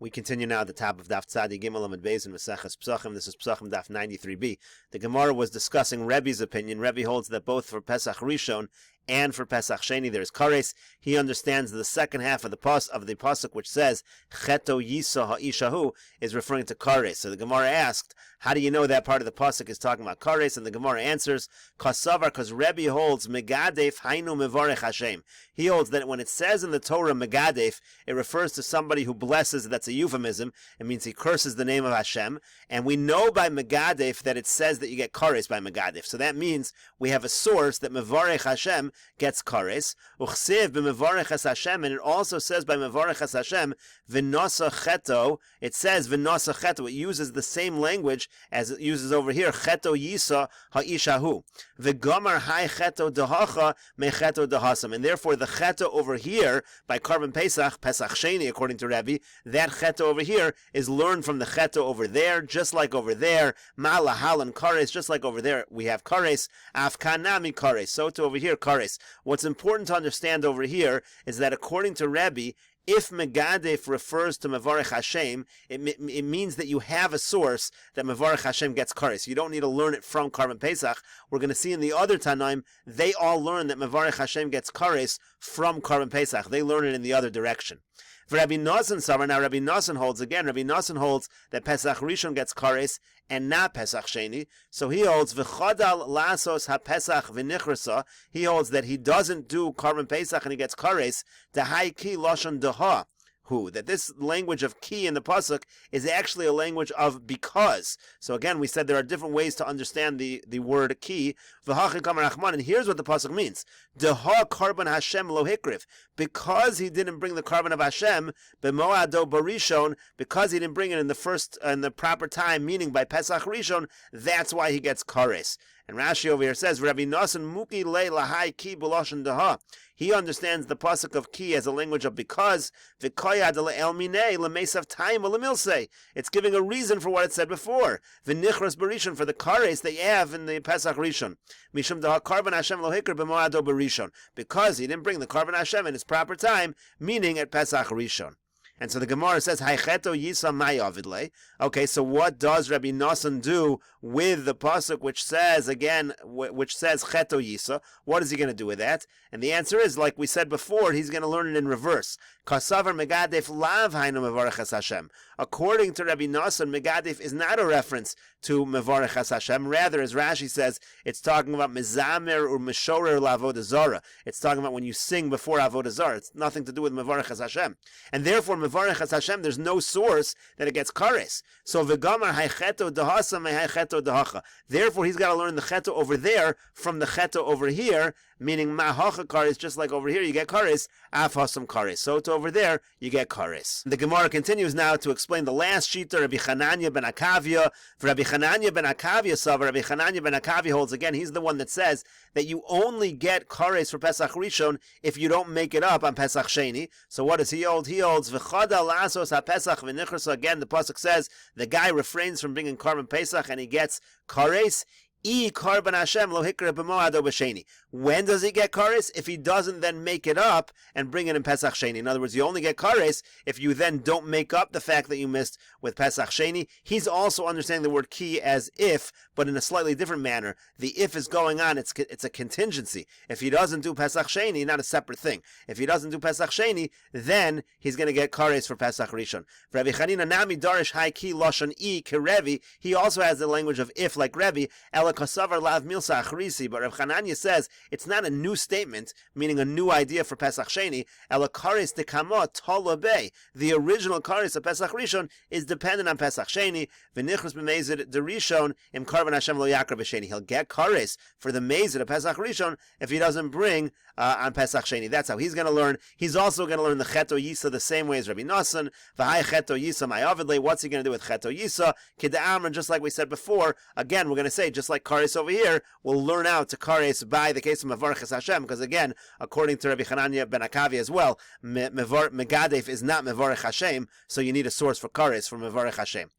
We continue now at the top of Daf Tzadi Gimel Amud Beis in Meseches Pesachim. This is Pesachim Daf 93b. The Gemara was discussing Rebbe's opinion. Rebbe holds that both for Pesach Rishon and for Pesach Sheni there is kares. He understands the second half of the pasuk which says Cheto Yisa Ha'ishahu is referring to kares. So the Gemara asked, how do you know that part of the pasuk is talking about kares? And the Gemara answers, Kasavar, because Rebbe holds Megadef Hainu Mevarech Hashem. He holds that when it says in the Torah Megadef, it refers to somebody who blesses. That's a euphemism. It means he curses the name of Hashem. And we know by Megadef that it says that you get kares by Megadef. So that means we have a source that Mevarech Hashem gets kares. Uchsiv b'mevarech es Hashem, and it also says by mevarech es Hashem v'nosa cheto. It says v'nosa cheto. It uses the same language as it uses over here. Cheto yisa ha'ishahu v'gomer hai cheto dehacha mecheto dehasam. And therefore the cheto over here by Karban Pesach Sheni, according to Rebbe, that cheto over here is learned from the cheto over there, just like over there malahal and kares, just like over there we have kares. Afkanami kares. So to over here kares. What's important to understand over here is that according to Rebbe, if Megadef refers to Mevarech Hashem, it means that you have a source that Mevarech Hashem gets kares. You don't need to learn it from Karban Pesach. We're going to see in the other Tanaim, they all learn that Mevarech Hashem gets kares from Karban Pesach. They learn it in the other direction. For Rabbi Nosson Savar, now Rabbi Nosson holds that Pesach Rishon gets kares and not Pesach Sheni. So he holds v'chodal lasos ha-Pesach v'nichrasa. He holds that he doesn't do Karban Pesach and he gets kares. Dehai ki lashon deha. That this language of ki in the pasuk is actually a language of because. So again, we said there are different ways to understand the word ki. And here's what the pasuk means: Deha karban Hashem lo hikriv. Because he didn't bring the carbon of Hashem, b'moado barishon, because he didn't bring it in the proper time, meaning by Pesach Rishon, that's why he gets kares. And Rashi over here says, Rabbi Nosson muki le lahai ki b'loshen deha. He understands the pasuk of ki as a language of because. V'koyad le'el minei le'mesav time le'milsei. It's giving a reason for what it said before. V'nichras barishon, for the kares that you have in the Pesach Rishon. Mishum deha karban Hashem lo hikr b'moado barishon. Because he didn't bring the karban Hashem in his proper time, meaning at Pesach Rishon. And so the Gemara says, Haycheto Yisa Mayavidle. Okay, so what does Rabbi Nosson do with the pasuk which says Cheto Yisa? What is he going to do with that? And the answer is, like we said before, he's going to learn it in reverse. Kasavar Megadef Lav Hainu Mevarech Hashem. According to Rabbi Nosson, Megadef is not a reference to Mevarech Hashem. Rather, as Rashi says, it's talking about Mezamer or Meshorer Lavodah Zara. It's talking about when you sing before Avodah Zara. It's nothing to do with Mevarech Hashem. And therefore, Mevarech Hashem, there's no source that it gets kares. So V'gamar Haycheto Dehasa Haycheto Dehacha. Therefore, he's got to learn the cheto over there from the cheto over here, meaning Mahacha kares, just like over here you get kares, Af Hasam kares. So to over there you get kares. The Gemara continues now to explain the last shita, Rabbi Chananya ben Akavia. For Rabbi Chananya ben Akavia, Rabbi Chananya ben Akavia holds again, he's the one that says that you only get kares for Pesach Rishon if you don't make it up on Pesach Sheni. So what does he hold? He holds v'chada lasos ha-Pesach v'nichrasa. Again, the pasuk says the guy refrains from bringing Karban Pesach and he gets kares. Karban Hashem lo hikra b'moado b'sheni. When does he get kares? If he doesn't then make it up and bring it in Pesach Sheni. In other words, you only get kares if you then don't make up the fact that you missed with Pesach Sheni. He's also understanding the word ki as if, but in a slightly different manner. The if is going on, it's a contingency. If he doesn't do Pesach Sheni, not a separate thing. If he doesn't do Pesach Sheni, then he's going to get kares for Pesach Rishon. For Rabbi Chanina nami darish hai ki lashon I kerevi. He also has the language of if, like Rebbe. Kasavar lav milsa achrisi, but Rav Chananya says it's not a new statement, meaning a new idea for Pesach Sheni. Ela kares de kamot tolabei. The original kares of Pesach Rishon is dependent on Pesach Sheni. V'nichros b'mezid de Rishon im karban Hashem lo yakar b'sheni. He'll get kares for the mezid of Pesach Rishon if he doesn't bring on Pesach Sheni. That's how he's going to learn. He's also going to learn the Cheto Yisa the same way as Rabbi Nosson. V'hai Cheto Yisa ma'avidle. What's he going to do with Cheto Yisa? Kid'amran, just like we said before. Again, we're going to say, just like kares over here, we'll learn out to kares by the case of Mevarech Hashem, because again, according to Rabbi Chananya ben Akavia as well, Megadef is not Mevarech Hashem, so you need a source for kares from Mevarech Hashem.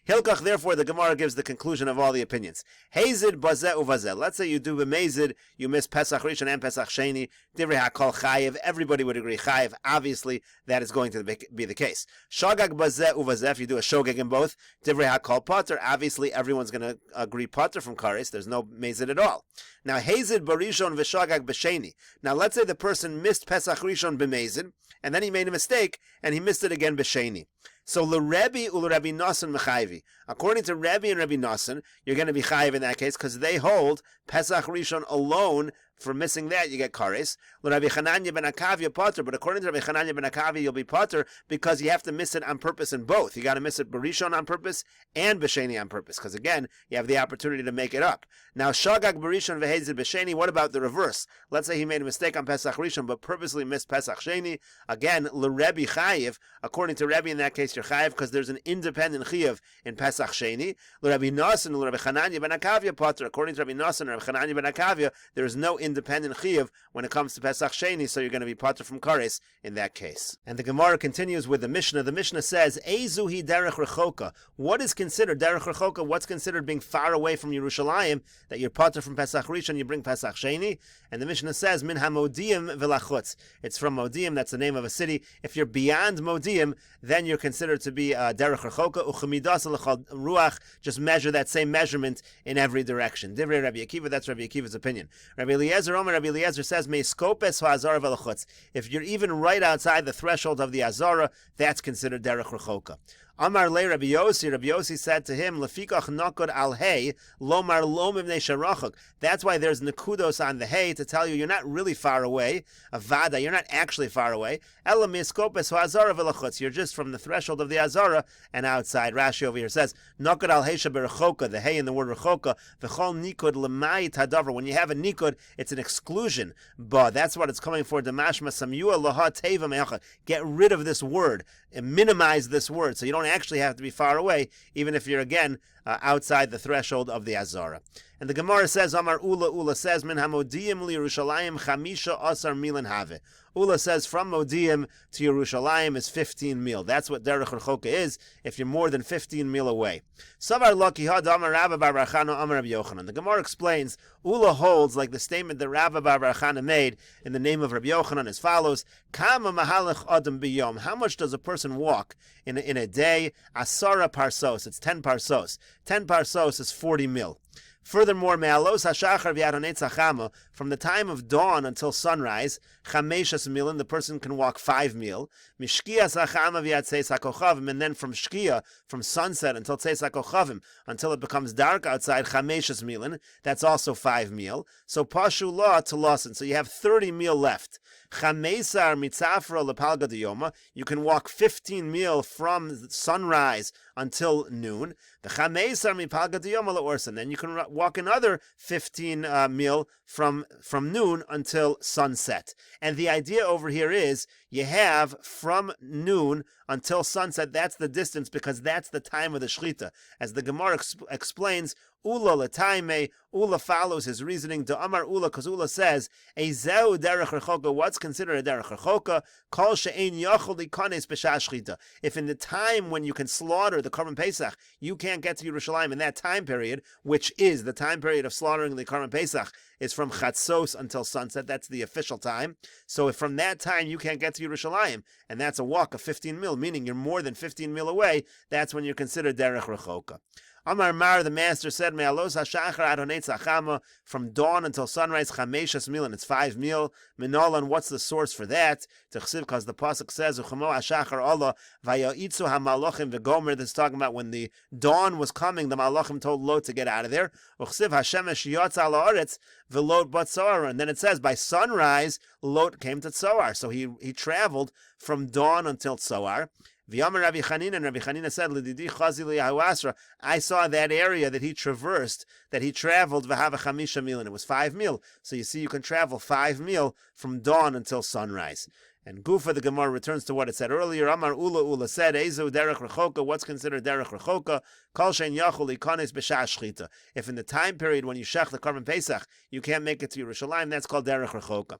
Hilkach, therefore, the Gemara gives the conclusion of all the opinions. Hazid bazeh uvazeh. Let's say you do b'mezid, you miss Pesach Rishon and Pesach Sheni. Divrei hakol chayiv. Everybody would agree chayiv. Obviously, that is going to be the case. Shogag bazeh uvazeh. If you do a shogeg in both, divrei hakol pater. Obviously, everyone's going to agree pater from kares. There's no mezid at all. Now, hazid barishon v'shogag b'sheni. Now, let's say the person missed Pesach Rishon b'mezid, and then he made a mistake, and he missed it again b'sheni. So l'Rebbe u'l'Rebbe Nosson mechayvi. According to Rebbe and Rebbe Nosson, you're going to be chayiv in that case because they hold Pesach Rishon alone. For missing that, you get kares. L'Rebbe Chananya ben Akavia pater, but according to Rabbi Chananya ben Akavia, you'll be pater because you have to miss it on purpose in both. You got to miss it barishon on purpose and b'sheni on purpose because again, you have the opportunity to make it up. Now shagag barishon v'hezid b'sheni. What about the reverse? Let's say he made a mistake on Pesach Rishon but purposely missed Pesach Sheni. Again, l'Rebbe chayiv. According to Rebbe, in that case, you're chayiv because there's an independent chayiv in Pesach Sheni. L'Rebbe Nosson, l'Rebbe Chananya ben Akavia pater. According to Rebbe Nosson and Rebbe Chananya ben Akavia, there is no independent chiyuv when it comes to Pesach Sheni, so you're going to be pater from kares in that case. And the Gemara continues with the Mishnah. The Mishnah says, Eizuhi derech rechoka. What is considered derech rechoka? What's considered being far away from Yerushalayim, that you're pater from Pesach Rishon, you bring Pesach Sheni? And the Mishnah says, Min hamodiim v'lachutz. It's from Modiim, that's the name of a city. If you're beyond Modiim, then you're considered to be derech rechoka. Uchemidas l'chad ruach. Just measure that same measurement in every direction. Divrei Rabbi Akiva, that's Rabbi Akiva's opinion. Rabbi Eliezer, Rabbi Eliezer says, if you're even right outside the threshold of the Azara, that's considered derech rechoka. Amar le Rabbi Yossi said to him, Lefikach nakud al hay, lomar lo mivnei sharachok. That's why there's nekudos on the hay to tell you you're not really far away. Avada, you're not actually far away. Ela miskopes ha'azara v'lachutz. You're just from the threshold of the Azara and outside. Rashi over here says, nakud al hay sheberechoka, the hay in the word rechoka, v'chol nikud lemai tadavar. When you have a nikud, it's an exclusion. But that's what it's coming for. Demashma samyua laha teva me'acha. Get rid of this word and minimize this word, so you don't actually have to be far away, even if you're again outside the threshold of the Azara. And the Gemara says, Amar Ula says, Min hamodiim li Yerushalayim chamisha asar milan have. Ula says, from Modiim to Yerushalayim is 15 mil. That's what derech rechoka is, if you're more than 15 mil away. Savar Laki had Amar Rabba bar bar Chana Amar Rabbi Yochanan. The Gemara explains, Ula holds, like the statement that Rabba bar bar Chana made in the name of Rabbi Yochanan as follows, Kama mahalach adam biyom. How much does a person walk in a day? Asara parsos. It's 10 parsos. 10 parsos is 40 mil. Furthermore, me'alos hashachar v'yadonei tzachama, from the time of dawn until sunrise, chameshas milin, the person can walk 5 mil. Mishkia sachama v'yad tzeis hakochavim, and then from shkia, from sunset until tzeis hakochavim, until it becomes dark outside, chameshas milin, that's also 5 mil. So pashu la to losin, so you have 30 mil left. Chamesar mitzafra lepalga diyoma, you can walk 15 mil from sunrise until noon. The chamesar mipalga diyoma leorsan, then you can walk another 15 mil from noon until sunset. And the idea over here is you have from noon until sunset, that's the distance because that's the time of the shechita. As the Gemara explains, Ula l'taime, Ula follows his reasoning to Amar Ula, because Ula says, Eizeu derech rechoka, what's considered a derech rechoka? Kol she'ein yachol likanes b'shas shechita. If in the time when you can slaughter the Korban Pesach, you can't get to Yerushalayim in that time period, which is the time period of slaughtering the Korban Pesach, is from Chatzos until sunset, that's the official time. So if from that time you can't get to Yerushalayim, and that's a walk of 15 mil, meaning you're more than 15 mil away, that's when you're considered derech rechoka. Amar Mar, the master said, Me'alos hashachar adonei tzachama, from dawn until sunrise, chameshas mil, and it's 5 mil. Minolan, what's the source for that? T'chsiv, because the pasuk says, Uchamo hashachar Allah, vaya'itzu hamalachim v'gomer, this is talking about when the dawn was coming, the malachim told Lot to get out of there. Uchsiv hashemesh yotza la'aretz, v'lot bat Tzoar, and then it says, by sunrise, Lot came to Tzoar. So he traveled from dawn until Tzoar. V'yamar Rabbi Chanina, and Rabbi Chanina said, L'didi chazi li'ahawasra, I saw that area that he traversed, that he traveled, v'hava chamisha mil, and it was 5 mil. So you see, you can travel 5 mil from dawn until sunrise. And Gufa, the Gemara, returns to what it said earlier. Amar Ula said, Ezu derech rechoka, what's considered derech rechoka? Kol shein yachol likanes b'shas shechita. If in the time period when you shech the Korban Pesach, you can't make it to Yerushalayim, that's called derech rechoka.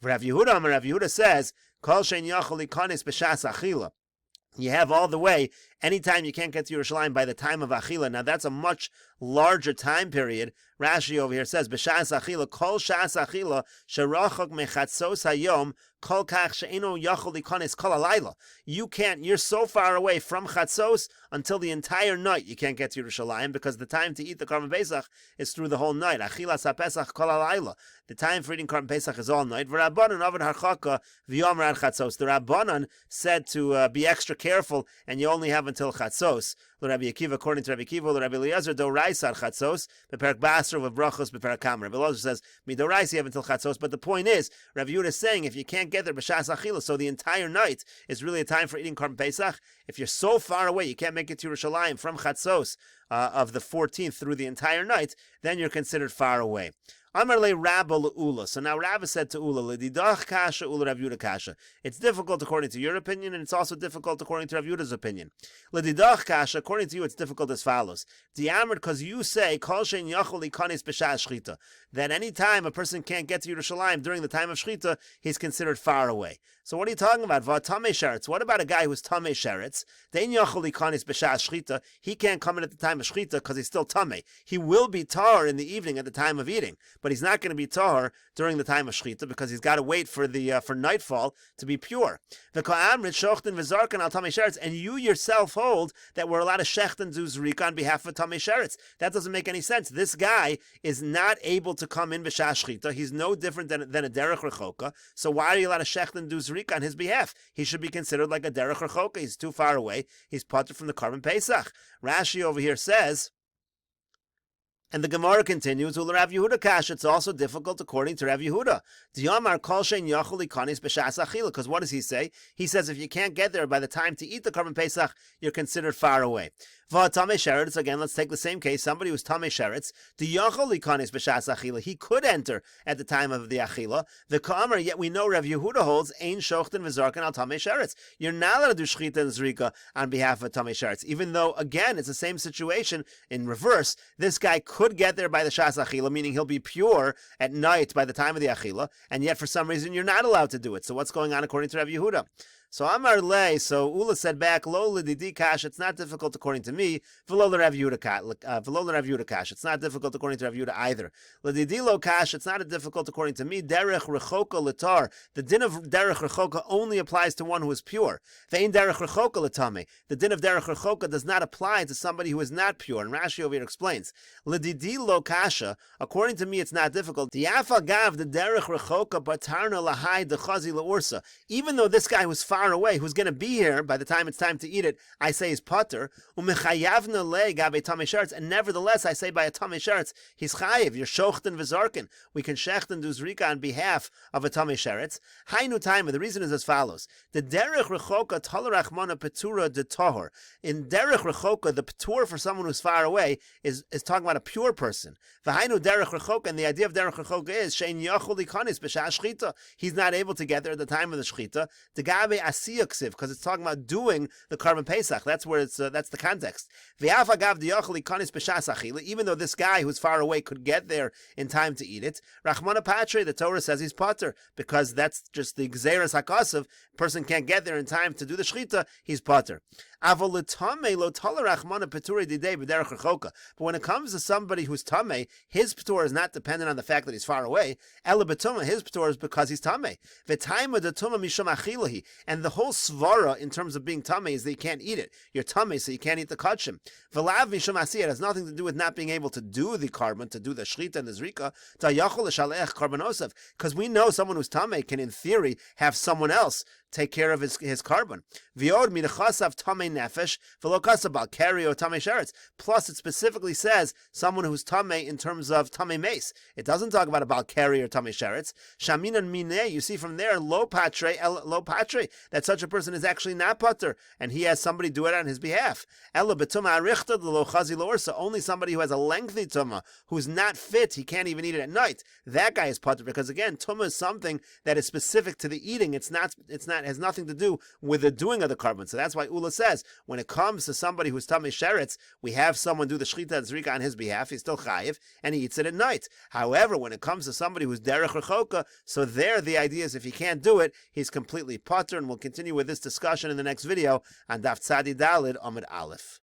Rav Yehuda, Amar Rav Yehuda says, Kol shein yachol likanes b'shas achila. You have all the way anytime you can't get to Yerushalayim by the time of Achila. Now that's a much larger time period. Rashi over here says, B'shas Achila, kol shas Achila, sherachok mechatzos hayom, kol kach she'eno yachol likones kol halayla. You're so far away from Chatzos until the entire night you can't get to Yerushalayim, because the time to eat the Korban Pesach is through the whole night. Achilas HaPesach kol halayla. The time for eating Korban Pesach is all night. V'Rabbanan avad harchaka v'yomer ad Chatzos. The Rabbanan said to be extra careful, and you only have until Chatzos. Rabbi Akiva, according to Rabbi Akiva, Rabbi Eliezer, do raisa chatzos, beperak basra with brachos beperak kamer. Rabbi Eliezer says, midoraisa you have until chatzos. But the point is, Rabbi Yehuda is saying, if you can't get there b'shas achila, so the entire night is really a time for eating Korban Pesach. If you're so far away, you can't make it to Yerushalayim from chatzos of the 14th through the entire night, then you're considered far away. Amar le Rabba le'ula. So now Rabba said to Ula, L'didach kasha ula Rav Yehuda kasha. It's difficult according to your opinion, and it's also difficult according to Rav Yehuda's opinion. L'didach kasha, according to you, it's difficult as follows. Di'amr, because you say, Kol shein yachol likanes b'shas shchita, that any time a person can't get to Yerushalayim during the time of shchita, he's considered far away. So what are you talking about? V'tamei sheretz. What about a guy who's tamei sheretz? Dein yachol likanes b'shas shchita. He can't come in at the time of shchita because he's still tamei. He will be tar in the evening at the time of eating, but he's not going to be tahor during the time of shchita because he's got to wait for the for nightfall to be pure. And you yourself hold that we're allowed to shecht and do zrika on behalf of tamei sheretz. That doesn't make any sense. This guy is not able to come in b'shas shchita. He's no different than a derech rechoka. So why are you allowed to shecht and do zrika on his behalf? He should be considered like a derech rechoka. He's too far away. He's patur from the Korban Pesach. Rashi over here says, and the Gemara continues, Rav Yehuda kash, it's also difficult according to Rav Yehuda. Because what does he say? He says if you can't get there by the time to eat the Korban Pesach, you're considered far away. Tamei sheretz, again, let's take the same case. Somebody who's tamei sheretz, he could enter at the time of the achila. The kamer, yet we know Rav Yehuda holds ein shochten v'zarkan al tamei sheretz. You're not allowed to do shchita and zrika on behalf of tamei sheretz, even though again it's the same situation in reverse. This guy could get there by the shas achila, meaning he'll be pure at night by the time of the achila, and yet for some reason you're not allowed to do it. So what's going on according to Rav Yehuda? So Amar Le, so Ula said back, Lo l'didi kash, it's not difficult according to me. V'lo l'Rav Yehuda kash, it's not difficult according to Rav Yehuda either. L'didi lo kash, it's not difficult according to me. Derech rechoka l'tar, the din of derech rechoka only applies to one who is pure. Ve'in derech rechoka l'tame, the din of derech rechoka does not apply to somebody who is not pure. And Rashi over here explains, L'didi lo kasha, according to me it's not difficult. Diafa gav the derech rechoka batarna lahai dechazi la'ursa, even though this guy was far away, who's going to be here by the time it's time to eat it, I say is potter. And nevertheless, I say by a tamei sheretz, he's chayiv. You're shochten v'zarkin. We can shecht and do zrika on behalf of a tamei sheretz. Hainu taima. The reason is as follows: the derech rechoka talarachmana petura de tahor. In derech rechoka, the petur for someone who's far away is talking about a pure person. V'hainu derech rechoka, and the idea of derech rechoka is shein yachol likanis b'shas shchita. He's not able to get there at the time of the shchita. The gabe asiya ksiv, because it's talking about doing the Korban Pesach. That's where it's that's the context. V'afa gav diyachol likanis b'shas achila. Even though this guy who's far away could get there in time to eat it, Rachmana Patre, the Torah says he's potter, because that's just the Gzeras HaKasav. Person can't get there in time to do the Shechita, he's potter. But when it comes to somebody who's tamei, his patur is not dependent on the fact that he's far away. Ela betuma, his patur is because he's tamei. And the whole svara in terms of being tamei is that you can't eat it. You're tamei, so you can't eat the kachim. It has nothing to do with not being able to do the carbon, to do the shchita and the zrika. Because we know someone who's tamei can, in theory, have someone else take care of his carbon. Plus, it specifically says someone who's tamei in terms of tamei mace. It doesn't talk about a balkari or tamei sheretz. Shaminan mine, you see from there, lo patre, that such a person is actually not pater, and he has somebody do it on his behalf. Only somebody who has a lengthy tumah, who's not fit, he can't even eat it at night. That guy is pater, because again, tumah is something that is specific to the eating. It's not has nothing to do with the doing of the carbon. So that's why Ula says, when it comes to somebody who's Tamei Sheretz, we have someone do the Shechita and Zrika on his behalf, he's still Chayiv, and he eats it at night. However, when it comes to somebody who's Derech Rechoka, so there the idea is if he can't do it, he's completely potter, and we'll continue with this discussion in the next video on Daf Tzadi Dalid Amud Aleph.